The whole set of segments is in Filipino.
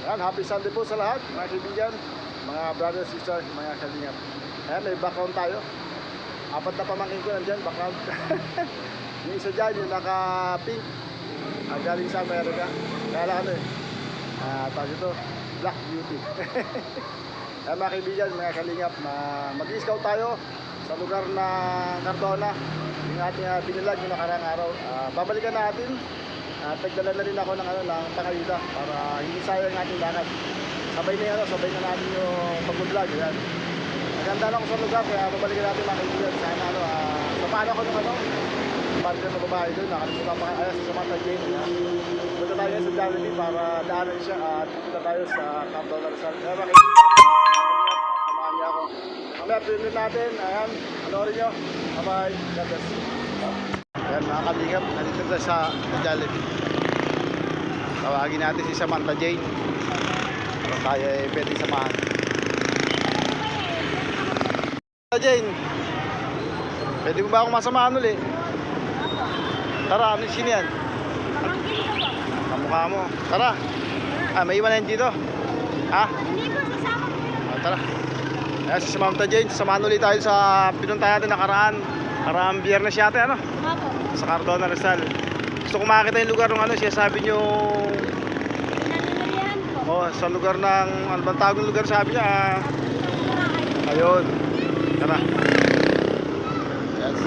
Ayan, happy Sunday po sa lahat, mga kaibigan, mga brothers, sisters, mga kalingap. Ayan, may background tayo. Apat na pamangkin ko nandyan, background. Yung isa dyan, yung naka-pink, galing sa Amerika. Kaya lang ano eh, tawag ito, Black Beauty. Ayan mga kaibigan, mga kalingap, mag-i-scout tayo sa lugar na Cardona. Yung ating binilag yung nakarang araw. Babalikan natin. Tagdala na rin ako ng, ng pangayuda para hindi sayang ang ating lakad. Sabay na natin yung pag-vlog. Ayan. Maganda lang ako sa lugar, kaya babalikan natin mga kaibigan. Sana sa paano ko ng partner na babae doon, nakalimutan pa kaya sa Samantha Jane. Punta tayo sa Jollibee para daanan siya at punta tayo sa Cardona Rizal. Kaya mga kaibigan, samahan niya ako. Mamaya pinili natin, ayan, panoorin nyo. Bye-bye, God bless. Ayan mga kalingap, nandito tayo sa Jollibee. Tawagin natin si Samantha Jane para tayo ay pwede samahan. Samantha Jane, pwede mo ba akong masamahan ulit? Tara, ano sino yan? Kamukha mo. Tara. May iwan na yun dito. Ha? Hindi po, sasama ko. Tara. Ayan, si Samantha Jane, sasamahan ulit tayo sa pinuntahan natin nakaraang biyernes yata, ano? Opo. Sa Cardona Rizal. Gusto ko makakita yung lugar ng ano, siya sabi nyo. Nanimilihan po. Oh, sa lugar ng, ano bang tawag ng lugar sabi niya? Ayun. Tara. Yes.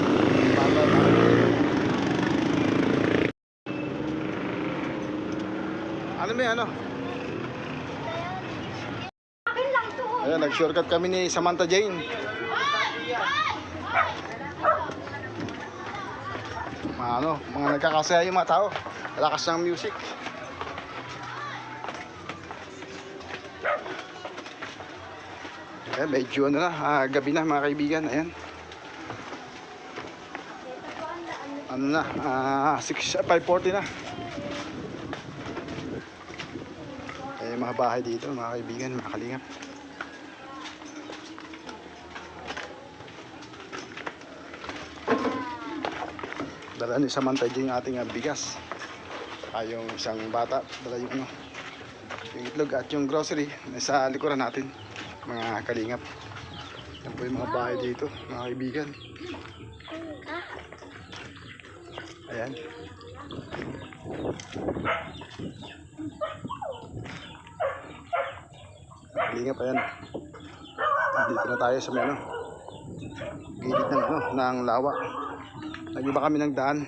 Ano may ano? Akin lang to. Ayan, nag-shortcut kami ni Samantha Jane. Mga nagkakasaya yung mga tao. Lakas ng music. Ayan, medyo ano na, gabi na mga kaibigan. Ayan. Ano na, 5:40 na. Mga bahay dito mga kaibigan, mga kalingap. Dala ni Samantha yung ating bigas. Yung isang bata dala yung itlog at yung grocery nasa likuran natin mga kalingap. Yan po yung mga bahay dito mga kaibigan. Ayan. Kalingap, ayan. Dito na tayo sa may gilid ng lawa. Nag-iba kami ng daan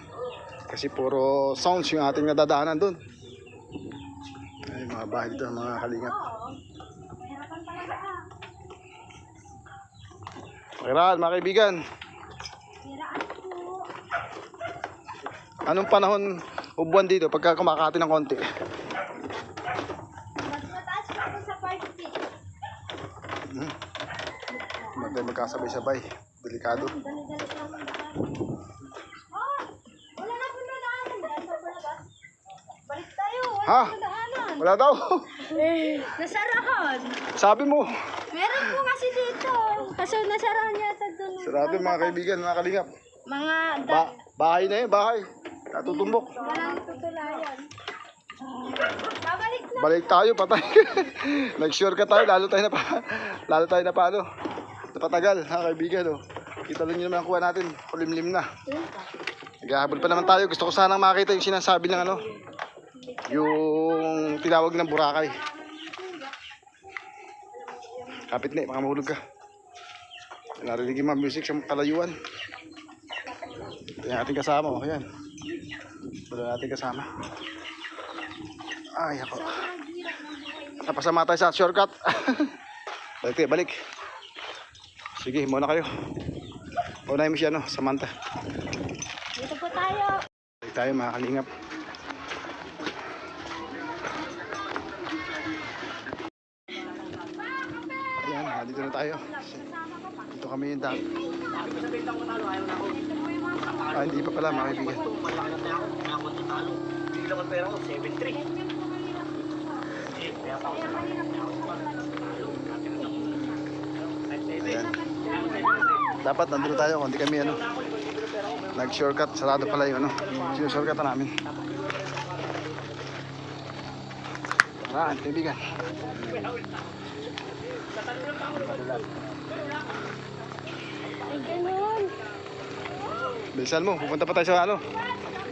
kasi puro sounds yung ating nadadaanan doon. Ay, mga bahay dito mga kalingap. Pakiraan mga kaibigan. Anong panahon o buwan dito pagka kumakati ng konti? Magkasabay-sabay, delikado. Wala na po na daanan. Balik tayo. Ha? Wala daw. Nasarahan. Sabi mo. Meron po kasi dito. Kaso nasarahan yata doon. Sarado mga kaibigan, mga kalingap. Mga Bahay na yun, bahay. Natutumbok. walang tutulayan. Babalik na. Balik tayo, patay. Nag-shortcut tayo, lalo tayo na paano. Napatagal, mga kaibigan. Oh. Kita lang nyo naman ang kuha natin. Kulimlim na. Naghahabol pa naman tayo. Gusto ko sanang makita yung sinasabi ng ano. Yung tinawag ng Boracay. Kapit na, baka mahulog ka. Narinig yung mga music sa kalayuan. Ito yung ating kasama. O, yan. Wala nating kasama. Ay, ako. Napasama tayo sa shortcut. Balik tayo, balik. Sige, muna kayo. Unahin mo siya, no? Samantha. Dito po tayo. Balik tayo, mga kalingap. Ayan, dito na tayo. Dito kami yung daan. Hindi pa pala, mga kaibigan. Ayan. Dapat nandun tayo, kundi kami ano. Nag-shortcut, sarado pala yung ano. Sinushortcut na namin. Tara, kaibigan. Ay, ganun. Bilisan mo, pupunta pa tayo sa ano?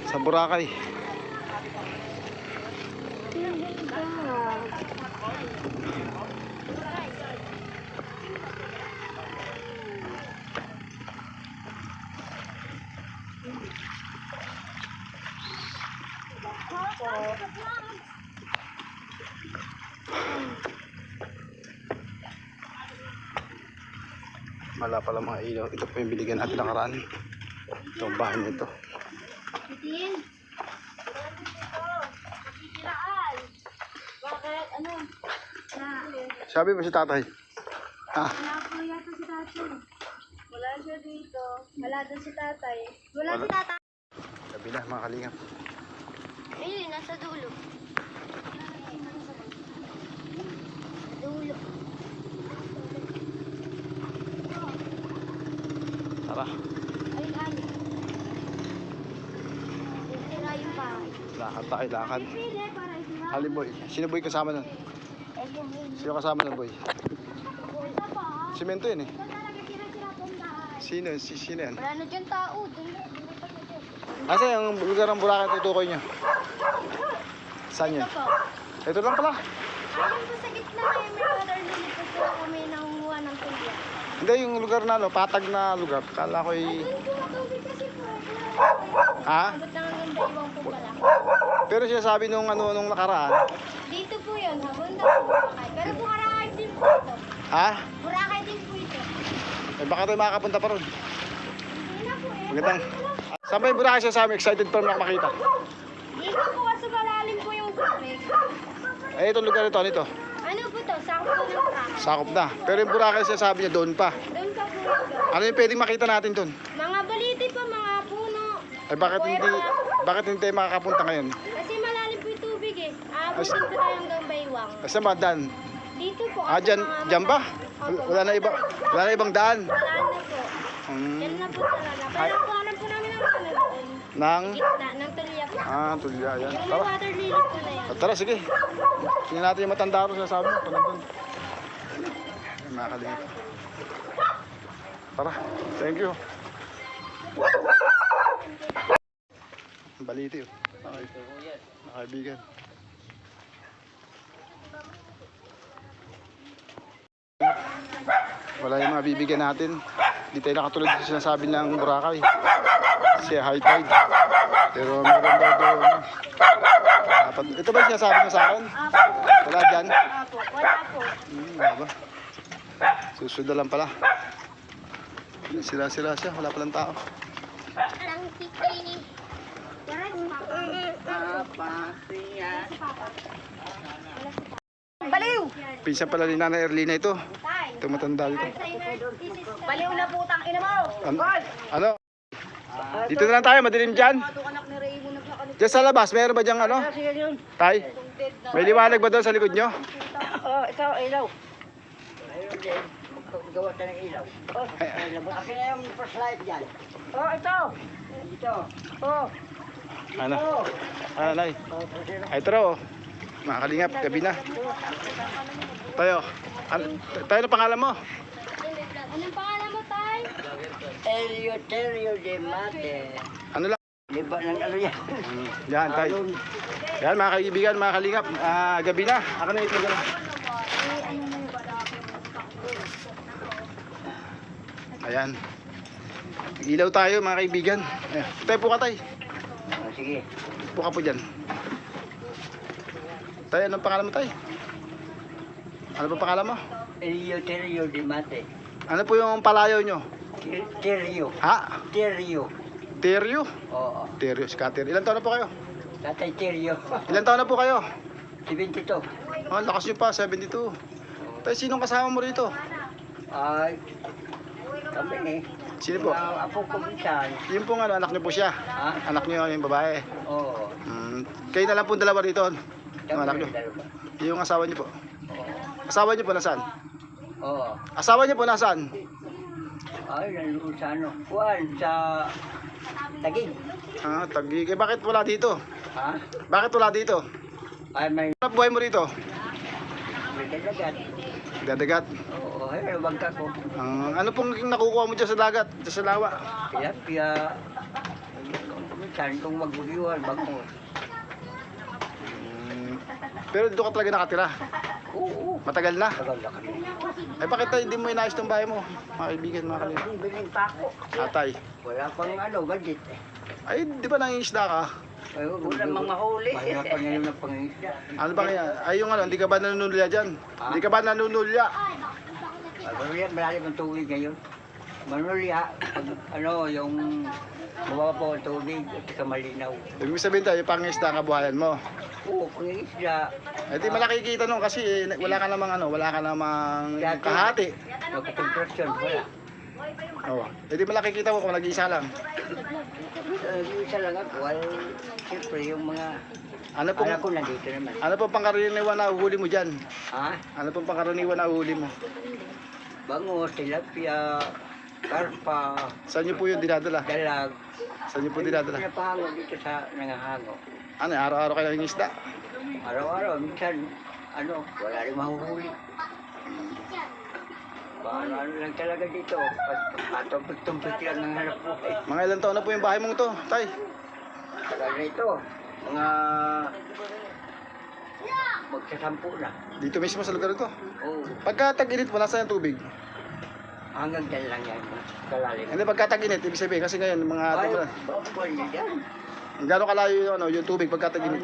Sa Boracay. Wala pala mga ilaw. Ito po yung binigyan natin nakaraan. Ito ang bahay nito. Bitin. Bakit? Ano? Sabi mo si tatay. Ha? Wala po yata si tatay. Wala siya dito. Wala doon si tatay. Wala si tatay. Kabila mga kalingap. Ayun, nasa dulo. Dulo. Tara. Ay, ano? Sira yung bahay. Lakad tayo, lakad. Pili para isira. Halin boy. Sino boy kasama nun? Sino kasama nun boy? Wala pa. Simento yun eh. Ito talaga sira-sira pong bahay. Sino yan? Wala na dyan tao. Doon na. Asa yung lugar ng Boracay tutukoy nyo? Saan Ito yun? po. Ito lang pala. Ayun po sa gitna may water lily po po kami nangunguha ng tulya. Hindi yung lugar na ano, patag na lugar. Kala ko Doon po matubig kasi po. Ha? Abot lang ang daywang po pala. Pero siya sabi nung ano nung nakaraan. Dito po yun, habunda po Boracay. Pero Boracay din po ito. Ha? Boracay din po ito. Eh baka tayo makakapunta pa ron. Hindi na po eh. Magandang. Saan ba yung Boracay siya sabi? Excited pa rin makita. Dito po kasi malalim po yung tubig. Eh itong lugar ito, ano ito? Ano po to? Sakop po ng Boracay. Sakop na. Pero yung Boracay siya sabi niya doon pa. Doon pa po ito. Ano yung pwedeng makita natin doon? Mga baliti po, mga puno. Eh bakit hindi tayo makakapunta ngayon? Kasi malalim po yung tubig eh. Aabutin po tayo hanggang Baywang. Saan ba daan? Dito po. Ah, kasi dyan, mga dyan ba? Opo. Wala na ibang daan. Wala na po. Hmm. Yan na po talaga. Pero kuhanan po namin ang ano doon. Nang? Gitna, ng tulya po. Tulya yan. Yung may Tara. water lily po na yan. Tara, sige. Tingnan natin yung matanda ro sasabi mo. Pala doon. Ay, makakalingap. Tara, thank you. Baliti oh. Nakaibigan. Wala yung mga bibigyan natin. Di tayo nakatulad sa sinasabi ng Boracay. Kasi high tide. Pero meron daw doon. Ito ba yung sinasabi mo sa akin? Apo. Wala dyan? Apo. Wala po. Wala ba? Susunod na lang pala. Sira-sira siya. Wala palang tao. Ang tiki. Wala si Papa. Baliw! Pinsan pala ni Nana Erlina ito. Tay. Ito matanda dito. Baliw na putang ina mo! Ano? Dito na lang tayo. Madilim dyan. Anak ni Raymond nagkakalit. Diyan sa labas. Meron ba dyan ano? Sige yun. Tay? May liwanag ba doon sa likod nyo? Oh, ito, ilaw. Ayun din. Gawa tayo ng ilaw. Oh, akin na yung flashlight dyan. Oh, ito. Ito. Oh. Ano? Ano, Nay? Ay, tara oh. Mga kalingap, gabi na. Tayo. Tayo na pangalan mo? Anong pangalan mo, Tay? Eleuterio de Mate. Ano lang? Liba ng ano yan? Yan, tayo. Yan, mga kaibigan, mga kalingap. Gabi na. Ako na ito. Ayan. Ilaw tayo, mga kaibigan. Tayo po ka, tay. Oh, sige. Po ka po dyan. Tay, anong pangalan mo, tay? Ano ba pangalan mo? Eleuterio de Mate. Ano po yung palayaw nyo? Terio. Ha? Terio. Teryo? Oo. Teryo, scatter. Ilan taon na po kayo? Tatay Terio. Ilan taon na po kayo? 72. Lakas nyo pa, 72. Tay, sinong kasama mo rito? Ay, kami eh. Sino po? Ang apo ko minsan. Yung pong ano, anak nyo po siya. Ha? Anak nyo yung babae. Oo. Kayo na lang po dalawa rito. Yung anak nyo. Dalawa. Yung asawa nyo po. Oo. Asawa nyo po nasaan? Oo. Asawa nyo po nasaan? Ay, nandun sa ano. Kuwan, sa Tagig. Tagig. Eh bakit wala dito? Ha? Bakit wala dito? Ay, may Ano buhay mo rito? Dadagat. Dadagat. Oo, ayun, bangka ko. Ano pong nakukuha mo dyan sa dagat, dyan sa lawa? Tilapia. Minsan kung magbuliwan, bangus. Pero dito ka talaga nakatira. Oo. Matagal na. Tagal na kami. Ay bakit tayo hindi mo inayos ng bahay mo? Mga kaibigan, mga kalingap. Biling pa ako. Tatay. Wala pang budget eh. Ay, di ba nangingisda ka? Ay, wala mang mahuli. Mahirap pa ngayon ng pangingisda. Ano ba kaya? Ay yung ano, hindi ka ba nanunulya dyan? Ah? Hindi ka ba nanunulya? Manulya, malalim ang tubig ngayon. Manulya, pag yung mababa po ang tubig at saka malinaw. Ibig sabihin tayo, pangingisda ang kabuhayan mo. Oo, pangingisda. Eh di malaki kita nun kasi wala ka namang wala ka namang kahati. Magkakontrasyon, wala. Oo. Eh di malaki kita mo kung nag-iisa lang. Isa lang ako, siyempre yung mga Ano pong, anak ko nandito naman. ano pong pangkaraniwan na uhuli mo dyan? Ha? Ano pong pangkaraniwan na uhuli mo? Bangus, tilapia, karpa, Saan niyo po yung dinadala? dalag. Saan niyo po dinadala? Pinapahango dito sa nangahango. Ano, araw-araw kayo nangingisda? Araw-araw, minsan, wala rin mahuhuli. Ano lang talaga dito, patumpik lang ng hanap buhay. Mga ilang taon na po yung bahay mong to, tay? Tagal na ito, mga magsasampu na. Dito mismo sa lugar ko. Oo, Pagka tag-init mo, nasaan yung tubig? hanggang dyan lang yan, kalalim. Hindi, pagka tag-init, ibig sabihin, kasi ngayon, mga Ay, tubig, buwan niya dyan. gano'ng kalayo yung tubig pagka tag-init?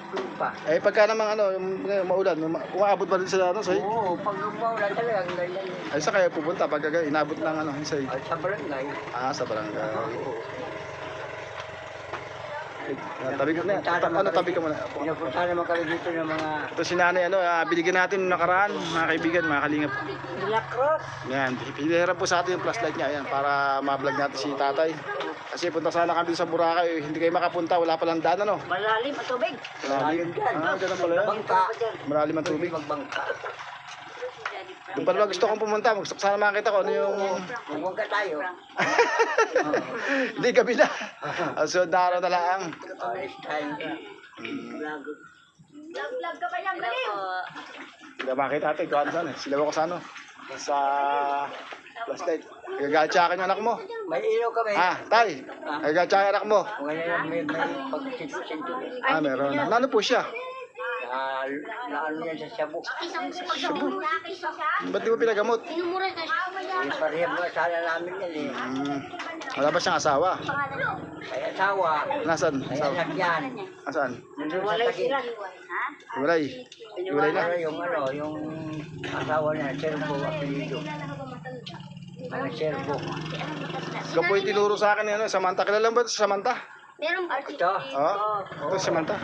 Doon pa. Eh, pagka namang yung maulan, umaabot ba rin sa sa Oo, pag umuulan talaga, ang ganyan. ay sa kayo pupunta pag inabot ng sa Sa barangay. sa barangay. Oo. Tabi ka na. Tabi ka muna. Pinapunta naman kami dito ng mga Ito si nanay, binigyan natin ng nakaraan, mga kaibigan, mga kalingap. Lacrosse. Yan, pinahirap po sa atin yung flashlight niya, yan, para ma-vlog natin si tatay. Kasi punta sana kami sa Boracay, hindi kayo makapunta, wala palang daan, Malalim ang tubig. Malalim dyan. Ganun pala yan. Bangka. Malalim ang tubig. Magbangka. Doon pala gusto kong pumunta, gusto ko sana makita ko ano yung... Bangka tayo. Hindi, gabi na. So, daraw na lang. Next time. Vlog ka pa lang, galing. Hindi makita ate, kung ano saan Silaw ako sa sa flashlight. Gagalit sa akin yung anak mo. May ilaw kami. Tay, gagalit sa akin yung anak mo. Ngayon may pag-sinto-sinto. Meron. Ano po siya? Na ano yan sa Cebu. Ba't di mo pinagamot? Inumuran ka siya. Parehab nga sana namin yan eh. Wala ba siyang asawa? May asawa. Nasaan? May Asawa? anak yan. Nasaan? Nandun sa Taguig. Hiwalay. Hiwalay na. Yung asawa niya, Serbo, apelido. Mga Serbo. Ikaw po yung tinuro sa akin Samantha. Kilala mo ba ito sa Samantha? Meron ba? Ito. Ito si Samantha.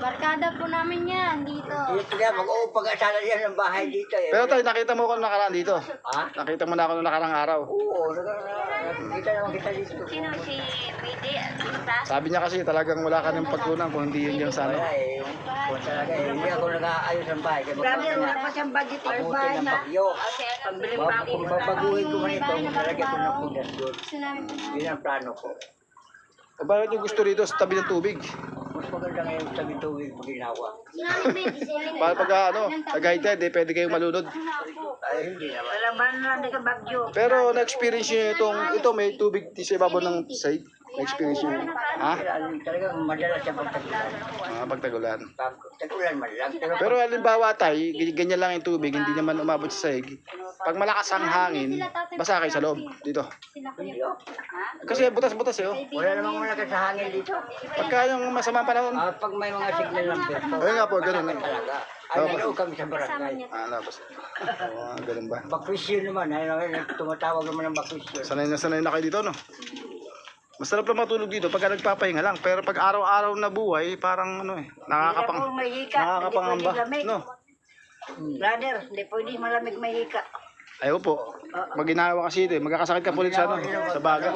Barkada po namin yan dito. Dito nga, mag-uupag-asala yan ng bahay dito eh. Pero tayo, nakita mo ko nung nakaraan dito. Ha? Nakita mo na ako nung nakarang araw. Oo, nakikita naman kita dito. Sino si Pwede? Basta? Sabi niya kasi talagang wala ka ng pagkunan kung hindi yun yung sana. Wala eh, kung talaga eh, hindi ako nag-aayos ng bahay. Kaya Grabe, magpapala wala pa siyang budget ng abutin bahay ng na. bagyo. Pambili pa ako. Kung babaguhin ko man ito, nalagyan ko ng punas doon. Sinabi ko. Yun ang plano ko. O bakit yung gusto rito sa tabi ng tubig? Mas maganda ngayon sa bituwig pag ginawa. Sinabi ko, design. Para pag nag-high tide, pwede kayong malunod. Ay, hindi naman. Wala ba na lang ka bagyo? Pero na-experience nyo ito may tubig sa ibabaw ng side. Na-experience nyo. Ha? Talagang madalas siya pagtagulan. Pagtagulan. Pagtagulan man lang. Pero halimbawa tayo, ganyan lang yung tubig, hindi naman umabot sa sahig. Pag malakas ang hangin, basa kayo sa loob, dito. Hindi oh. Kasi butas-butas Wala namang malakas sa hangin dito. Pagka yung masamang panahon. Pag may mga signal ng perpo. Ayun nga po, ganun. Talaga. Ay, nanood kami sa barangay. Labas. Ganun ba? Bakwisyo naman. Tumatawag naman ng bakwisyo. Sanay na kayo dito, no? Masarap lang matulog dito pagka nagpapahinga lang. Pero pag araw-araw na buhay, parang nakakapangamba. No? Brother, hindi pwede malamig may hika. Ayaw po. Pag ginawa kasi ito, magkakasakit ka po ulit sa baga.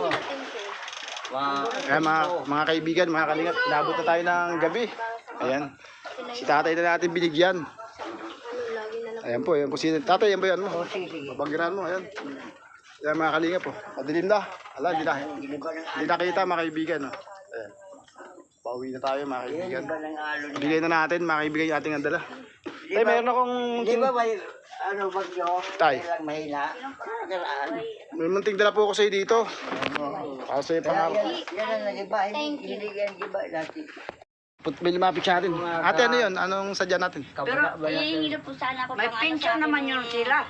Kaya mga kaibigan, mga kalingap, inabot na tayo ng gabi. Ayan. Si tatay na natin binigyan. Ayan po si tatay, yan ba yan mo? Babagirahan mo, ayan. Ayan mga kalingap po. Madilim na. Ala, hindi nakita mga kaibigan. Ayan. Pauwi na tayo mga kaibigan. Bigay na natin mga kaibigan yung ating andala. Tay, mayroon akong Di ba may, ano, bagyo? Tay. Kailang mahina. Nakaraan. may munting dala po ako sa'yo dito. Kasi Kaya pangarap. yan ang nag-iba. Hindi yan nag-iba dati. May lumapit siya natin. Ate, ano yun? Anong sadya natin? Pero hihingi na po sana ako May pang pension naman yun sila.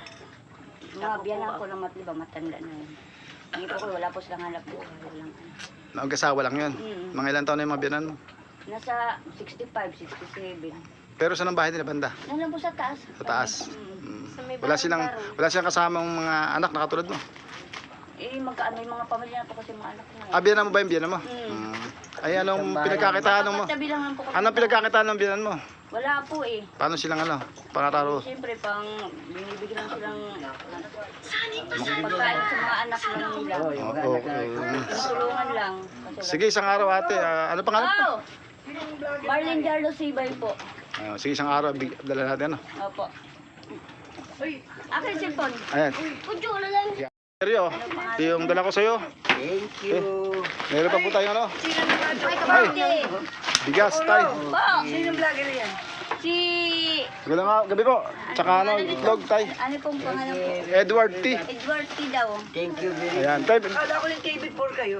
Mga biyanan ko na diba, matanda na yun. Hindi po ko, wala po silang hanap buhay. Walang ano. Nag-asawa lang yun. Mga ilang taon na yung mga biyanan mo. Nasa 65, 67. Pero saan ang bahay nila, banda? Nandiyan po sa taas. Sa taas. Sa may Wala silang, barong-barong. wala silang kasamang mga anak na katulad mo. May mga pamilya na po kasi mga anak ko Ah, biyanan mo ba yung biyanan mo? Ay, anong pinagkakitaan mo? Kapatabi lang lang po kami. Anong pinagkakitaan ng biyanan mo? Wala po eh. Paano silang ano? Pangataro? Siyempre, binibigyan lang silang pagkain sa mga anak lang nila. Okay. Tulungan lang. Kasi Sige, isang araw ate. Ano pangalan? Oh! Marlene Carlos Sibay po. Sige, isang araw. Dala natin ano. Opo. Akin sipon. Ayan. Udyo na lang. Seryo, yung dala ko sa'yo. Thank you. Meron pa po tayo ano? Ay, kapatid. Bigas, tay. Po. Sinong vlogger yan? Si... Magandang gabi po. Tsaka ano, itlog, tay. Ano pong pangalan po? Edward T. Edward T. daw. Thank you very much. Ayan, tay. Kala ko yung TV4 kayo.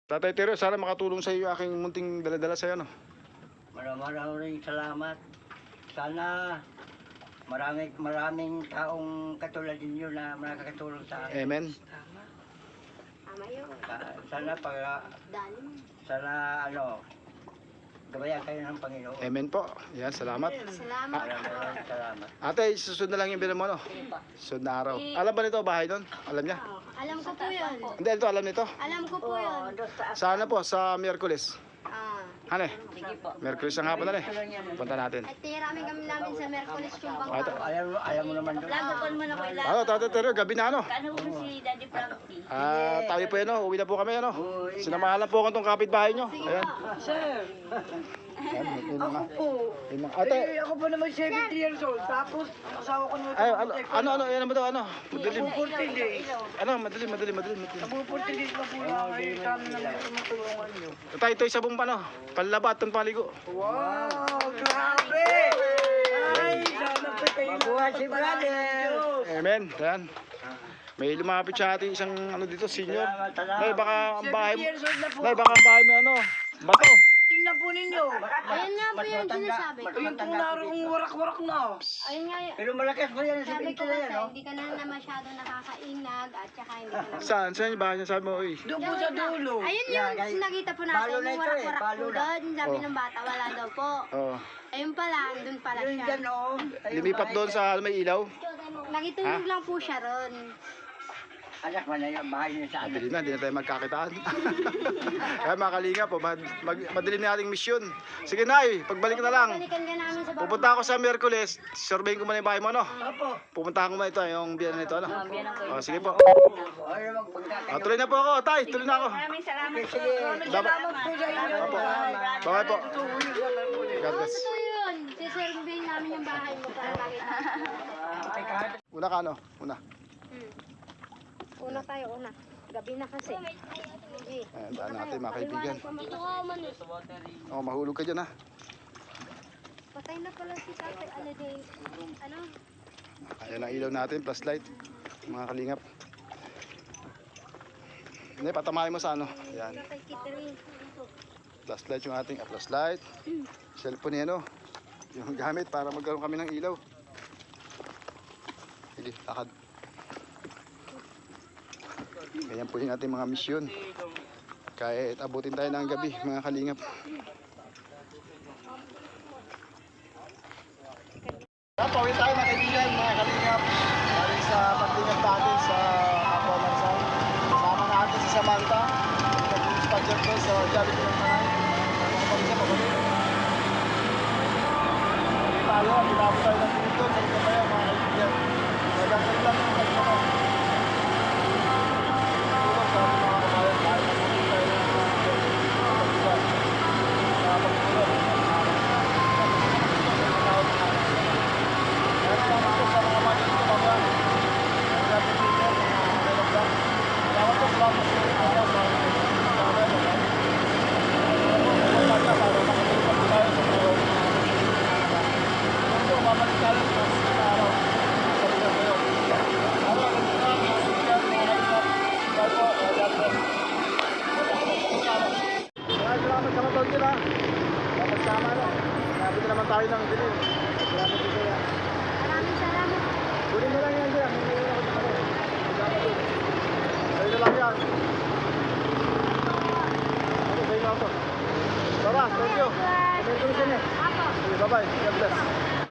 Tatay Teryo, sana makatulong sa iyo yung aking munting dala-dala sa'yo, no? Maraming salamat. Sana maraming taong katulad ninyo na makakatulong sa akin. Amen. Sana ano, gabayan kayo ng Panginoon. Amen po. Yan, salamat. Salamat. Maraming salamat. Ate, susunod na lang yung bilang mo, no? Susunod na araw. Alam ba nito bahay doon? Alam niya? Alam ko po yun. Hindi, ito alam nito. Alam ko po yun. Sana po, sa Miyerkules. Ano eh? Sige po. Miyerkules ang hapon na eh. Punta natin. At tirami kami namin sa Merkulis yung Ah, ito. Ayaw mo naman doon. Lago ko naman ako ilang. Ano, Tatay Teryo, gabi na ano? Kano po si Daddy Frankie? Tayo po yan, no? Uwi na po kami, ano? Sinamahan po akong itong kapitbahay nyo. Ayan. Sir, Ayan, yun na nga. po. Yun na. Ate, Ako po naman 70 years old. Tapos, asawa ko naman. ay, ano, yan naman daw, ano? Madilim. 40 days. Ano, madilim. Nabu 40 days na po na kayo kami naman tumutulungan nyo. Tayo, ito sabong pa, no? Panlabat, itong paligo. Wow, grabe! Ay, sana po kayo Mabuhay si brother! Amen. Ayan. May lumapit sa ating isang ano dito, senior. Nay, baka ang bahay 70 mo. years old na po. Nay, baka ang bahay mo ano? Bato. Tingnan po ninyo. Ayun nga po yung sinasabi ko. Yung kung narong warak-warak na. Ayun nga yung... Pero malakas pa yan sa Sabi ko pinto na yan, kasi, no? hindi ka na masyado nakakainag at saka hindi ka na... Saan? Saan yung bahay niya? Sabi mo, uy. Doon po sa dulo. Ayun Yeah, yung guys. nakita po Palo natin, na yung ito eh, warak-warak palo po na. doon. Sabi Oh. ng bata, wala daw po. Oh. Ayun pala, doon pala Yun siya. dyan, oh. Ayun, Lumipat doon sa may ilaw. Nakitulog lang po siya ron. Anak, wala yung bahay niya sa ano. Madilim na, hindi na tayo magkakitaan. Kaya mga kalinga po, madilim na ating misyon. Sige na, pagbalik na lang. Balikan ka namin sa Pupunta ako sa Miyerkules. Surveyin ko muna yung bahay mo, ano? Opo. Pupuntahan ko muna ito, yung biyanan nito, ano? Oh, sige po. Ano magpagkakayo? Tuloy na po ako, tay. Tuloy na ako. Maraming salamat po. Sige. Salamat po sa inyo. Opo. Bye po. God bless. Ito yun. Siserveyin namin yung bahay mo para makita. Una ka, ano? Una. Una tayo, una. Gabi na kasi. Sige. Ayan, daan natin mga kaibigan. Dito ka man eh. Oh, mahulog ka dyan, ha? Patay na pala si tatay. Ano din? Ano? Ayan ang ilaw natin, flashlight. Mga kalingap. Hindi, patamahin mo sa ano. Ayan. Tatay Kittery. Flashlight yung ating flashlight. Cellphone yan, oh. Yung gamit para magkaroon kami ng ilaw. Sige, lakad. Ganyan po yung ating mga misyon. Kahit abutin tayo ng gabi, mga kalingap. Pawin tayo mga kaibigan, mga kalingap. Galing sa paglingap natin sa Kapwa Marisal. Kasama natin si Samantha. Nag-sponsor ko sa Jollibee ng Manay. Mga kalingap, pabalik. Pabalik tayo, pinabot tayo ng pinito. Sabi ko tayo mga kaibigan. Nagkakalit lang yung kaibigan. Tulog sa ating mga kabayan. Dahil nagkakalit tayo ng kaibigan. Mga pagpulong. din ha. Dapat sama no. Nabot na naman tayo ng dilim. Salamat dito ya. Maraming salamat. Kunin mo lang yan dyan. Hindi mo lang ako. Salamat dito. Sa'yo na lang yan. Ano, sa'yo na ako. Tara, thank you. Bye. Thank you. Ako. Bye-bye. God bless.